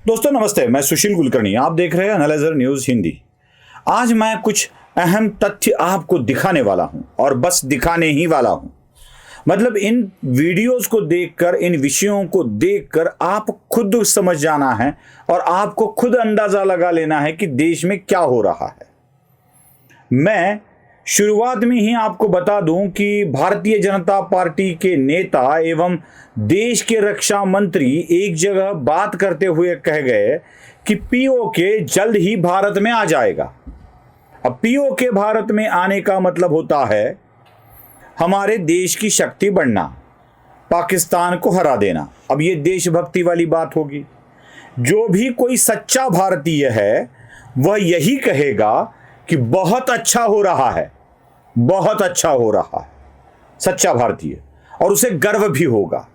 दोस्तों नमस्ते, मैं सुशील कुलकर्णी। आप देख रहे हैं एनालाइजर न्यूज हिंदी। आज मैं कुछ अहम तथ्य आपको दिखाने वाला हूं और बस दिखाने ही वाला हूं। मतलब इन वीडियोस को देखकर, इन विषयों को देखकर आप खुद समझ जाना है और आपको खुद अंदाजा लगा लेना है कि देश में क्या हो रहा है। मैं शुरुआत में ही आपको बता दूं कि भारतीय जनता पार्टी के नेता एवं देश के रक्षा मंत्री एक जगह बात करते हुए कह गए कि पीओके जल्द ही भारत में आ जाएगा। अब पीओके भारत में आने का मतलब होता है हमारे देश की शक्ति बढ़ना, पाकिस्तान को हरा देना। अब ये देशभक्ति वाली बात होगी। जो भी कोई सच्चा भारतीय है वह यही कहेगा कि बहुत अच्छा हो रहा है, बहुत अच्छा हो रहा है, सच्चा भारतीय, और उसे गर्व भी होगा।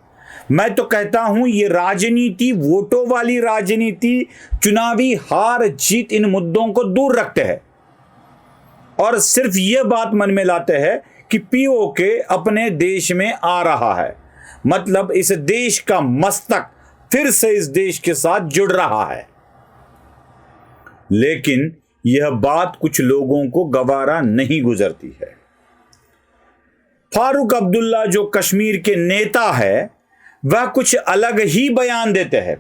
मैं तो कहता हूं ये राजनीति, वोटों वाली राजनीति, चुनावी हार जीत, इन मुद्दों को दूर रखते हैं और सिर्फ ये बात मन में लाते हैं कि पीओके अपने देश में आ रहा है, मतलब इस देश का मस्तक फिर से इस देश के साथ जुड़ रहा है। लेकिन यह बात कुछ लोगों को गवारा नहीं गुजरती है। फारूक अब्दुल्ला जो कश्मीर के नेता है वह कुछ अलग ही बयान देते हैं,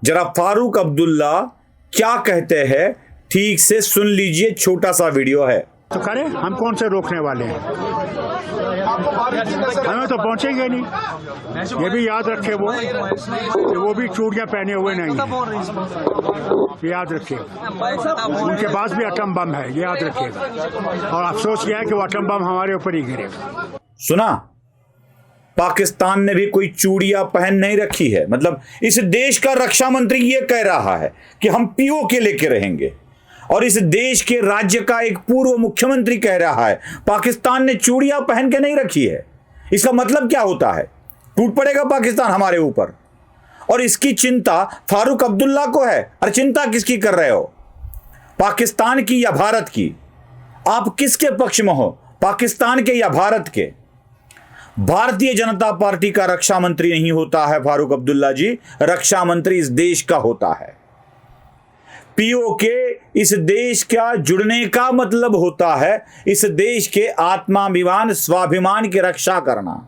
जरा फारूक अब्दुल्ला क्या कहते हैं ठीक से सुन लीजिए। छोटा सा वीडियो है। तो करें, हम कौन से रोकने वाले हैं? हमें तो पहुंचेंगे नहीं। ये भी याद रखे वो भी चूड़ियां पहने हुए नहीं है, याद रखिए। उनके पास भी एटम बम है, याद रखिएगा। और अफसोस यह है कि वो एटम बम हमारे ऊपर ही गिरेगा। सुना, पाकिस्तान ने भी कोई चूड़ियां पहन नहीं रखी है। मतलब इस देश का रक्षा मंत्री ये कह रहा है कि हम पीओके लेके रहेंगे, और इस देश के राज्य का एक पूर्व मुख्यमंत्री कह रहा है पाकिस्तान ने चूड़ियां पहन के नहीं रखी है। इसका मतलब क्या होता है? टूट पड़ेगा पाकिस्तान हमारे ऊपर, और इसकी चिंता फारूक अब्दुल्ला को है। और चिंता किसकी कर रहे हो, पाकिस्तान की या भारत की? आप किसके पक्ष में हो, पाकिस्तान के या भारत के? भारतीय जनता पार्टी का रक्षा मंत्री नहीं होता है फारूक अब्दुल्ला जी, रक्षा मंत्री इस देश का होता है। पीओके इस देश का जुड़ने का मतलब होता है इस देश के आत्माभिमान, स्वाभिमान की रक्षा करना।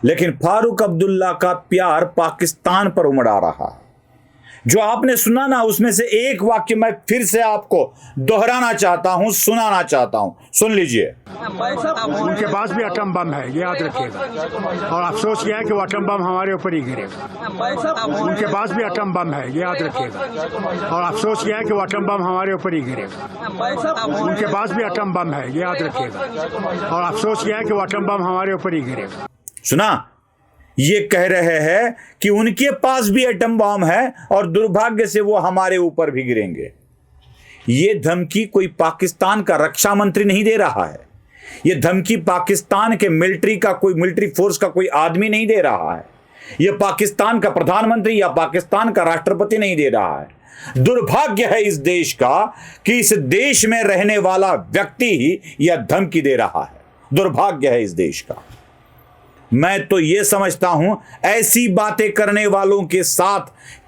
लेकिन फारूक अब्दुल्ला का प्यार पाकिस्तान पर उमड़ा रहा है। जो आपने सुना ना, उसमें से एक वाक्य मैं फिर से आपको दोहराना चाहता हूं, सुनाना चाहता हूं, सुन लीजिए। उनके पास भी एटम बम है, याद रखिएगा। और अफसोस यह है कि वो एटम बम हमारे ऊपर ही गिरेगा। उनके पास भी एटम बम है, याद रखिएगा। और अफसोस यह है कि वो एटम बम हमारे ऊपर ही गिरेगा। उनके पास भी एटम बम है, याद रखिएगा। और अफसोस यह है कि वो एटम बम हमारे ऊपर ही गिरेगा। सुना, ये कह रहे हैं कि उनके पास भी एटम बम है और दुर्भाग्य से वो हमारे ऊपर भी गिरेंगे। ये धमकी कोई पाकिस्तान का रक्षा मंत्री नहीं दे रहा है। ये धमकी पाकिस्तान के मिलिट्री फोर्स का कोई आदमी नहीं दे रहा है। ये पाकिस्तान का प्रधानमंत्री या पाकिस्तान का राष्ट्रपति नहीं दे रहा है। दुर्भाग्य है इस देश का कि इस देश में रहने वाला व्यक्ति ही यह धमकी दे रहा है। दुर्भाग्य है इस देश का। मैं तो यह समझता हूं ऐसी बातें करने वालों के साथ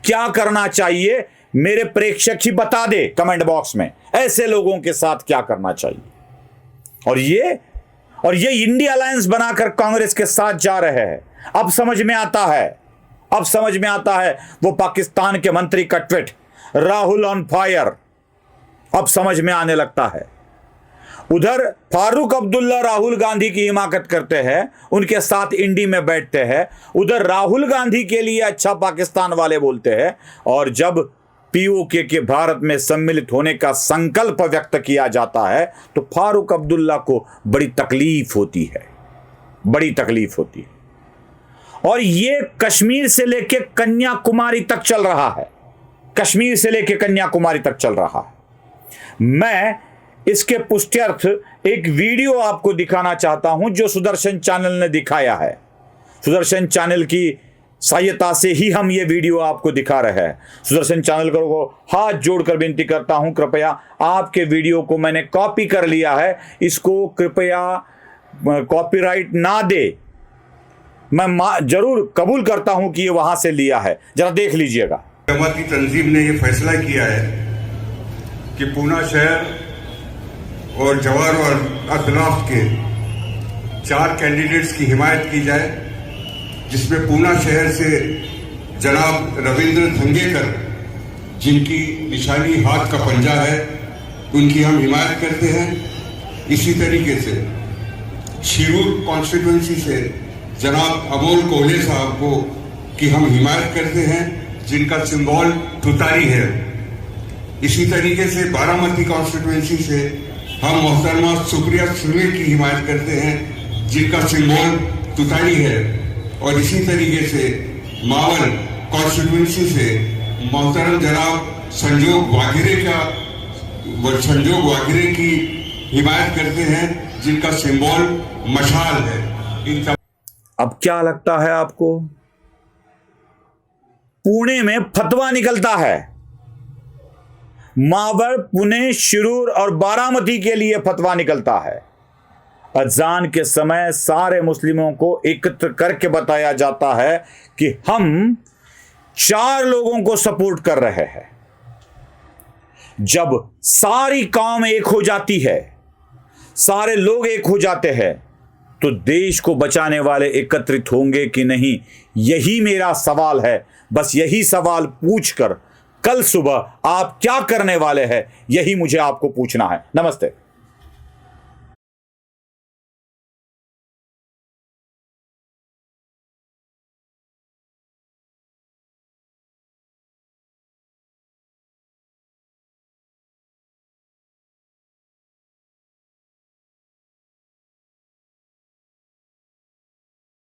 क्या करना चाहिए, मेरे प्रेक्षक ही बता दे कमेंट बॉक्स में, ऐसे लोगों के साथ क्या करना चाहिए। और ये इंडिया अलायंस बनाकर कांग्रेस के साथ जा रहे हैं। अब समझ में आता है वो पाकिस्तान के मंत्री का ट्वीट, राहुल ऑन फायर, अब समझ में आने लगता है। उधर फारूक अब्दुल्ला राहुल गांधी की हिमाकत करते हैं, उनके साथ इंडी में बैठते हैं। उधर राहुल गांधी के लिए अच्छा पाकिस्तान वाले बोलते हैं, और जब पीओके के भारत में सम्मिलित होने का संकल्प व्यक्त किया जाता है तो फारूक अब्दुल्ला को बड़ी तकलीफ होती है। और ये कश्मीर से लेकर कन्याकुमारी तक चल रहा है। मैं इसके पुष्ट्यर्थ एक वीडियो आपको दिखाना चाहता हूं जो सुदर्शन चैनल ने दिखाया है। सुदर्शन चैनल की सहायता से ही हम ये वीडियो आपको दिखा रहे हैं। सुदर्शन चैनल को हाथ जोड़कर विनती करता हूं, कृपया आपके वीडियो को मैंने कॉपी कर लिया है, इसको कृपया कॉपीराइट ना दे। मैं जरूर कबूल करता हूं कि ये वहां से लिया है, जरा देख लीजिएगा। जमात की तंजीम ने ये फैसला किया है कि पूना शहर और जवार और अतलाफ के 4 कैंडिडेट्स की हिमायत की जाए, जिसमें पूना शहर से जनाब रविंद्र धंगेकर, जिनकी निशानी हाथ का पंजा है, उनकी हम हिमायत करते हैं। इसी तरीके से शिरूर कॉन्स्टिट्यूंसी से जनाब अमोल कोहले साहब को की हम हिमायत करते हैं, जिनका सिंबल तुतारी है। इसी तरीके से बारामती कॉन्स्टिट्यूंसी से हम मोहतरमा सुप्रिया सुले की हिमायत करते हैं, जिनका सिंबल तुतारी है। और इसी तरीके से मावल कॉन्स्टिट्यूंसी से मोहतरम जनाब संजोग वागिरे की हिमायत करते हैं, जिनका सिंबल मशाल है। अब क्या लगता है आपको? पुणे में फतवा निकलता है, मावल, पुणे, शिरूर और बारामती के लिए फतवा निकलता है। अजान के समय सारे मुस्लिमों को एकत्र करके बताया जाता है कि हम 4 लोगों को सपोर्ट कर रहे हैं। जब सारी कौम एक हो जाती है, सारे लोग एक हो जाते हैं, तो देश को बचाने वाले एकत्रित होंगे कि नहीं, यही मेरा सवाल है। बस यही सवाल पूछकर कल सुबह आप क्या करने वाले हैं, यही मुझे आपको पूछना है। नमस्ते।